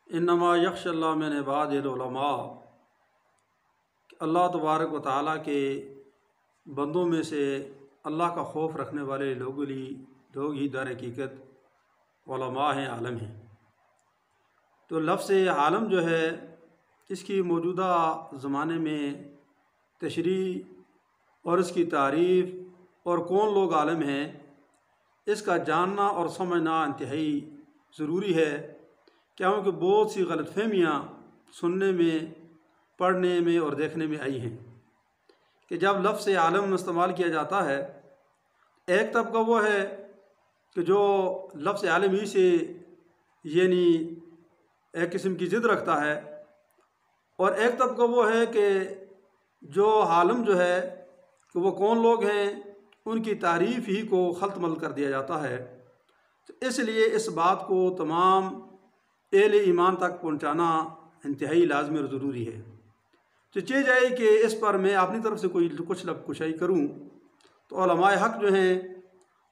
انما یخش اللہ من عباد العلماء، اللہ تبارک و تعالیٰ کے بندوں میں سے اللہ کا خوف رکھنے والے لوگ ہی در حقیقت علماء ہیں، عالم ہیں۔ تو لفظ عالم جو ہے اس کی موجودہ زمانے میں تشریح اور اس کی تعریف اور کون لوگ عالم ہیں اس کا جاننا اور سمجھنا انتہائی ضروری ہے، کیونکہ بہت سی غلط فہمیاں سننے میں، پڑھنے میں اور دیکھنے میں آئی ہیں کہ جب لفظ عالم استعمال کیا جاتا ہے، ایک طبقہ وہ ہے کہ جو لفظ عالم ہی سے یعنی ایک قسم کی ضد رکھتا ہے، اور ایک طبقہ وہ ہے کہ جو عالم جو ہے کہ وہ کون لوگ ہیں ان کی تعریف ہی کو خلط مل کر دیا جاتا ہے۔ تو اس لیے اس بات کو تمام اہل ایمان تک پہنچانا انتہائی لازمی اور ضروری ہے۔ تو چاہیے جائے کہ اس پر میں اپنی طرف سے کچھ لفظ کشائی کروں تو علماء حق جو ہیں،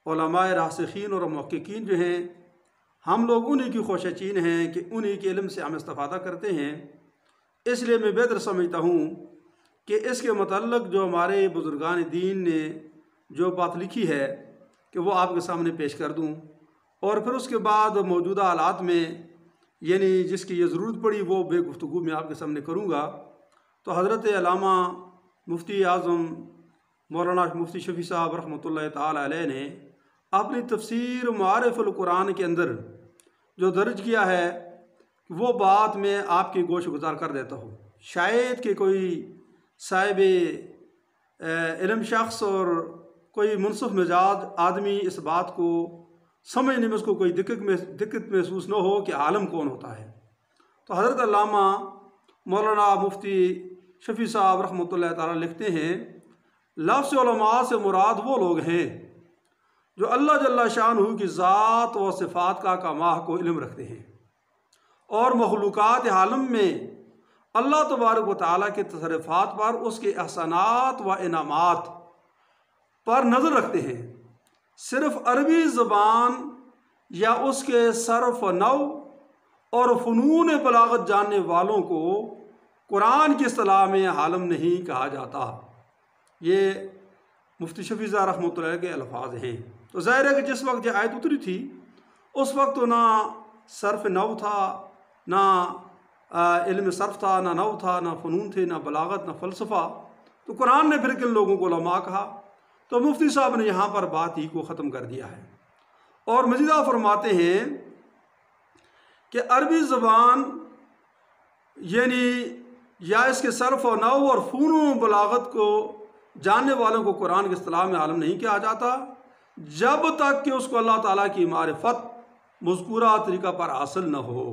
علماء راسخین اور محققین جو ہیں، ہم لوگ انہی کی خوشچین ہیں کہ انہی کے علم سے ہم استفادہ کرتے ہیں۔ اس لیے میں بہتر سمجھتا ہوں کہ اس کے متعلق جو ہمارے بزرگان دین نے جو بات لکھی ہے کہ وہ آپ کے سامنے پیش کر دوں، اور پھر اس کے بعد موجودہ حالات میں یعنی جس کی یہ ضرورت پڑی وہ بے گفتگو میں آپ کے سامنے کروں گا۔ تو حضرت علامہ مفتی اعظم مولانا مفتی شفیع صاحب رحمۃ اللہ تعالیٰ علیہ نے اپنی تفسیر معارف القرآن کے اندر جو درج کیا ہے وہ بات میں آپ کی گوش گزار کر دیتا ہوں، شاید کہ کوئی صاحب علم شخص اور کوئی منصف مزاج آدمی اس بات کو سمجھنے میں اس کو کوئی دقت محسوس نہ ہو کہ عالم کون ہوتا ہے۔ تو حضرت علامہ مولانا مفتی شفیع صاحب رحمۃ اللہ تعالیٰ لکھتے ہیں، لفظ علماء سے مراد وہ لوگ ہیں جو اللہ جل شانہ کی ذات و صفات کا کمال کو علم رکھتے ہیں اور مخلوقات عالم میں اللہ تبارک و تعالیٰ کے تصرفات پر، اس کے احسانات و انعامات پر نظر رکھتے ہیں۔ صرف عربی زبان یا اس کے صرف و نحو اور فنون بلاغت جاننے والوں کو قرآن کی اصطلاح میں عالم نہیں کہا جاتا۔ یہ مفتی شفیع صاحب رحمۃ اللہ کے الفاظ ہیں۔ تو ظاہر ہے کہ جس وقت یہ آیت اتری تھی اس وقت تو نہ صرف نحو تھا، نہ علم صرف تھا، نہ نحو تھا، نہ فنون تھے، نہ بلاغت، نہ فلسفہ۔ تو قرآن نے پھر کن لوگوں کو علماء کہا؟ تو مفتی صاحب نے یہاں پر بات ہی کو ختم کر دیا ہے، اور مزیدہ فرماتے ہیں کہ عربی زبان یعنی یا اس کے صرف و نحو اور فنون و بلاغت کو جاننے والوں کو قرآن کی اصطلاح میں عالم نہیں کہا جاتا جب تک کہ اس کو اللہ تعالیٰ کی معرفت مذکورہ طریقہ پر حاصل نہ ہو۔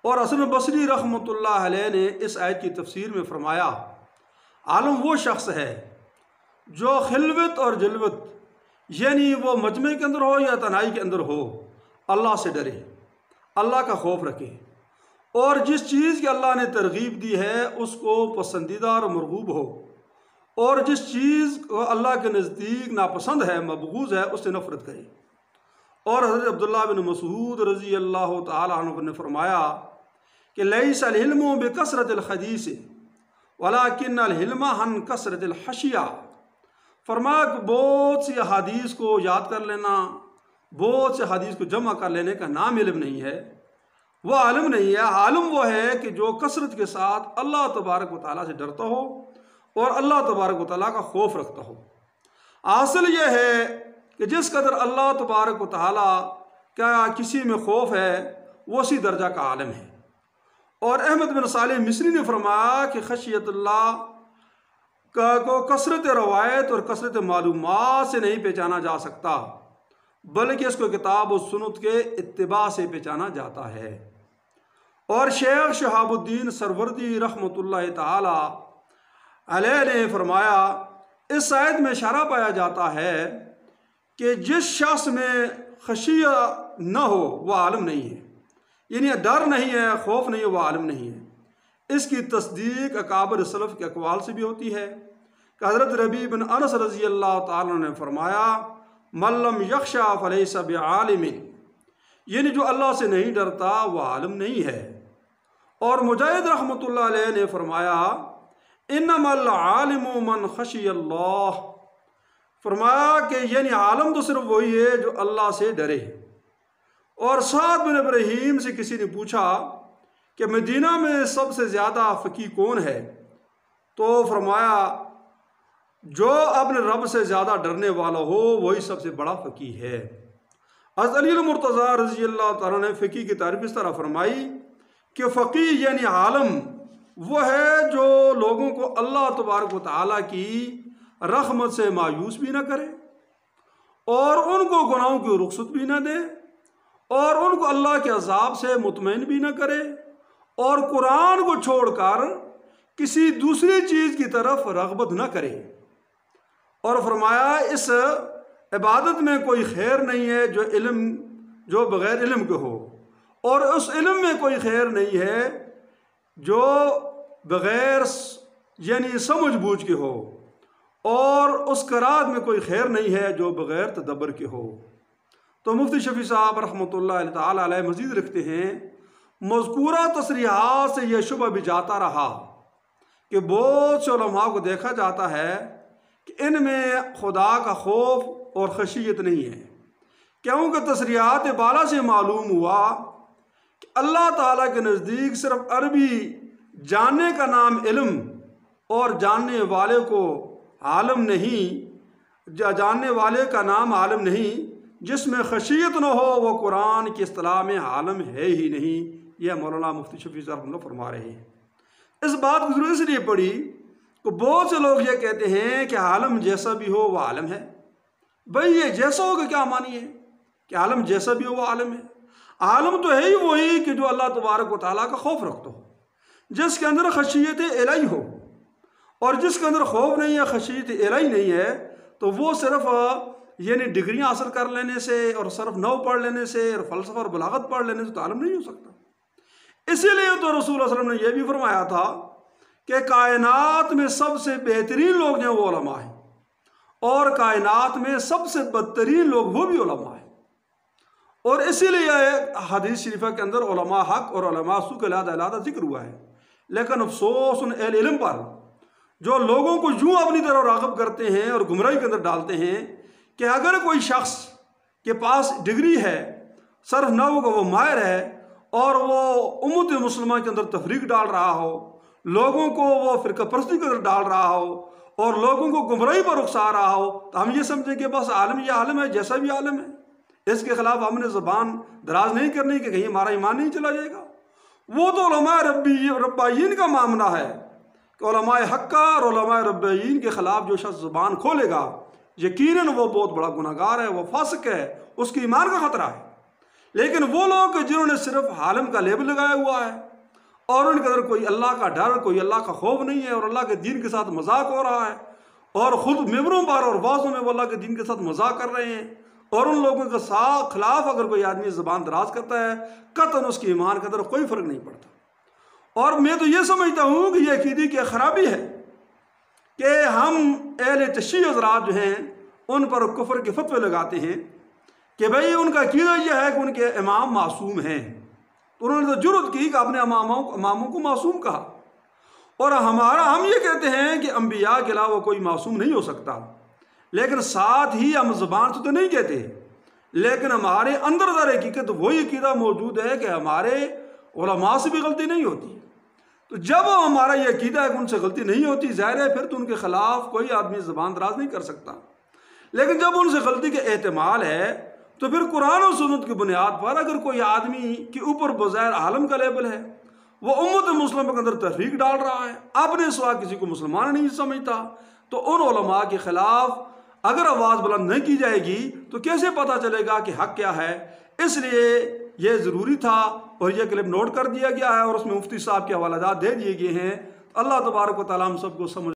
اور حسن بصری رحمۃ اللہ علیہ نے اس آیت کی تفسیر میں فرمایا، عالم وہ شخص ہے جو خلوت اور جلوت یعنی وہ مجمع کے اندر ہو یا تنہائی کے اندر ہو، اللہ سے ڈرے، اللہ کا خوف رکھے، اور جس چیز کی اللہ نے ترغیب دی ہے اس کو پسندیدہ اور مرغوب ہو، اور جس چیز کو اللہ کے نزدیک ناپسند ہے، مبغوض ہے، اس سے نفرت کرے۔ اور حضرت عبداللہ بن مسعود رضی اللہ تعالیٰ عنہ نے فرمایا کہ لیس العلم بکثرت الحدیث ولکن العلم عن کثرت الحشیہ۔ فرمایا کہ بہت سی احادیث کو یاد کر لینا، بہت سے حدیث کو جمع کر لینے کا نام علم نہیں ہے، وہ عالم نہیں ہے۔ عالم وہ ہے کہ جو کثرت کے ساتھ اللہ تبارک و تعالیٰ سے ڈرتا ہو اور اللہ تبارک و تعالیٰ کا خوف رکھتا ہو۔ حاصل یہ ہے کہ جس قدر اللہ تبارک و تعالیٰ کا کسی میں خوف ہے وہ اسی درجہ کا عالم ہے۔ اور احمد بن صالح مصری نے فرمایا کہ خشیت اللہ کو کثرت روایت اور کثرت معلومات سے نہیں پہچانا جا سکتا، بلکہ اس کو کتاب و سنت کے اتباع سے پہچانا جاتا ہے۔ اور شیخ شہاب الدین سروردی رحمۃ اللہ تعالی علیہ نے فرمایا، اس آیت میں اشارہ پایا جاتا ہے کہ جس شخص میں خشیہ نہ ہو وہ عالم نہیں ہے، یعنی ڈر نہیں ہے، خوف نہیں ہے، وہ عالم نہیں ہے۔ اس کی تصدیق اکابر سلف کے اقوال سے بھی ہوتی ہے کہ حضرت ربیع بن انس رضی اللہ تعالیٰ نے فرمایا، من لم یخشى فلیس بعالم، یعنی جو اللہ سے نہیں ڈرتا وہ عالم نہیں ہے۔ اور مجاہد رحمۃ اللہ علیہ نے فرمایا انما العالم من خشی اللہ، فرمایا کہ یعنی عالم تو صرف وہی ہے جو اللہ سے ڈرے۔ اور سعد بن ابراہیم سے کسی نے پوچھا کہ مدینہ میں سب سے زیادہ فقیہ کون ہے؟ تو فرمایا جو اپنے رب سے زیادہ ڈرنے والا ہو وہی سب سے بڑا فقیہ ہے۔ حضرت علی المرتضیٰ رضی اللہ تعالیٰ نے فقیہ کی تعریف اس طرح فرمائی کہ فقیہ یعنی عالم وہ ہے جو لوگوں کو اللہ تبارک و تعالیٰ کی رحمت سے مایوس بھی نہ کرے، اور ان کو گناہوں کی رخصت بھی نہ دے، اور ان کو اللہ کے عذاب سے مطمئن بھی نہ کرے، اور قرآن کو چھوڑ کر کسی دوسری چیز کی طرف رغبت نہ کرے۔ اور فرمایا اس عبادت میں کوئی خیر نہیں ہے جو بغیر علم کے ہو، اور اس علم میں کوئی خیر نہیں ہے جو بغیر یعنی سمجھ بوجھ کے ہو، اور اس قرات میں کوئی خیر نہیں ہے جو بغیر تدبر کے ہو۔ تو مفتی شفیع صاحب رحمۃ اللہ تعالیٰ علیہ مزید لکھتے ہیں مذکورہ تصریحات سے یہ شبہ بھی جاتا رہا کہ بہت سے علماء کو دیکھا جاتا ہے کہ ان میں خدا کا خوف اور خشیت نہیں ہے، کیونکہ تصریحات بالا سے معلوم ہوا کہ اللہ تعالیٰ کے نزدیک صرف عربی جاننے کا نام علم، اور جاننے والے کو عالم نہیں، جاننے والے کا نام عالم نہیں، جس میں خشیت نہ ہو وہ قرآن کی اصطلاح میں عالم ہے ہی نہیں۔ یہ مولانا مفتی شفیع صاحب فرما رہے ہیں۔ اس بات کی ضرورت اس لیے پڑی کہ بہت سے لوگ یہ کہتے ہیں کہ عالم جیسا بھی ہو وہ عالم ہے۔ بھئی یہ جیسا ہوگا کیا مانی ہے کہ عالم جیسا بھی ہو وہ عالم ہے؟ عالم تو ہے ہی وہی کہ جو اللہ تبارک و تعالیٰ کا خوف رکھتا ہو، جس کے اندر خشیت الہی ہو، اور جس کے اندر خوف نہیں ہے، خشیت الہی نہیں ہے، تو وہ صرف یعنی ڈگریاں حاصل کر لینے سے اور صرف نحو پڑھ لینے سے اور فلسفہ اور بلاغت پڑھ لینے سے تو عالم نہیں ہو سکتا۔ اسی لیے تو رسول اللہ علیہ وسلم نے یہ بھی فرمایا تھا کہ کائنات میں سب سے بہترین لوگ جو ہیں وہ علماء ہیں، اور کائنات میں سب سے بدترین لوگ وہ بھی علماء ہیں۔ اور اسی لیے حدیث شریفہ کے اندر علماء حق اور علماء سو کا علیحدہ علیحدہ ذکر ہوا ہے۔ لیکن افسوس ان اہل علم پر جو لوگوں کو یوں اپنی طرف راغب کرتے ہیں اور گمراہی کے اندر ڈالتے ہیں کہ اگر کوئی شخص کے پاس ڈگری ہے، صرف نحو کا وہ ماہر ہے، اور وہ امت مسلمہ کے اندر تفریق ڈال رہا ہو، لوگوں کو وہ فرقہ پرستی کے اندر ڈال رہا ہو، اور لوگوں کو گمراہی پر اکسا رہا ہو، تو ہم یہ سمجھیں کہ بس عالم یہ عالم ہے، جیسا بھی عالم ہے، اس کے خلاف ہم نے زبان دراز نہیں کرنی کہ کہیں ہمارا ایمان نہیں چلا جائے گا۔ وہ تو علماء ربانیین کا معاملہ ہے کہ علماء حق کا اور علماء ربانیین کے خلاف جو شخص زبان کھولے گا یقیناً وہ بہت بڑا گناہگار ہے، وہ فاسق ہے، اس کی ایمان کا خطرہ ہے۔ لیکن وہ لوگ جنہوں نے صرف عالم کا لیبل لگایا ہوا ہے، اور ان کے اندر کوئی اللہ کا ڈر، کوئی اللہ کا خوف نہیں ہے، اور اللہ کے دین کے ساتھ مذاق ہو رہا ہے، اور خود ممبروں پر اور وعظوں میں وہ اللہ کے دین کے ساتھ مذاق کر رہے ہیں، اور ان لوگوں کے خلاف اگر کوئی آدمی زبان دراز کرتا ہے قطعاً اس کی ایمان کے اندر کوئی فرق نہیں پڑتا۔ اور میں تو یہ سمجھتا ہوں کہ یہ عقیدے کی خرابی ہے کہ ہم اہل تشیع حضرات جو ہیں ان پر کفر کے فتوے لگاتے ہیں کہ بھئی ان کا عقیدہ یہ ہے کہ ان کے امام معصوم ہیں، تو انہوں نے تو جرأت کی کہ اپنے اماموں کو معصوم کہا، اور ہم یہ کہتے ہیں کہ انبیاء کے علاوہ کوئی معصوم نہیں ہو سکتا، لیکن ساتھ ہی ہم زبان سے تو نہیں کہتے، لیکن ہمارے اندر در حقیقت وہی عقیدہ موجود ہے کہ ہمارے علماء سے بھی غلطی نہیں ہوتی۔ تو جب ہمارا یہ عقیدہ ہے کہ ان سے غلطی نہیں ہوتی، ظاہر ہے پھر تو ان کے خلاف کوئی آدمی زبان دراز نہیں کر سکتا۔ لیکن جب ان سے غلطی کے احتمال ہے تو پھر قرآن و سنت کی بنیاد پر اگر کوئی آدمی کے اوپر بظاہر عالم کا لیبل ہے، وہ امت مسلمہ کے اندر تفریق ڈال رہا ہے، اپنے سوا کسی کو مسلمان نہیں سمجھتا، تو ان علماء کے خلاف اگر آواز بلند نہیں کی جائے گی تو کیسے پتہ چلے گا کہ حق کیا ہے؟ اس لیے یہ ضروری تھا، اور یہ کلپ نوٹ کر دیا گیا ہے، اور اس میں مفتی صاحب کے حوالہ جات دے دیے گئے ہیں۔ اللہ تبارک و تعالیٰ ہم سب کو سمجھ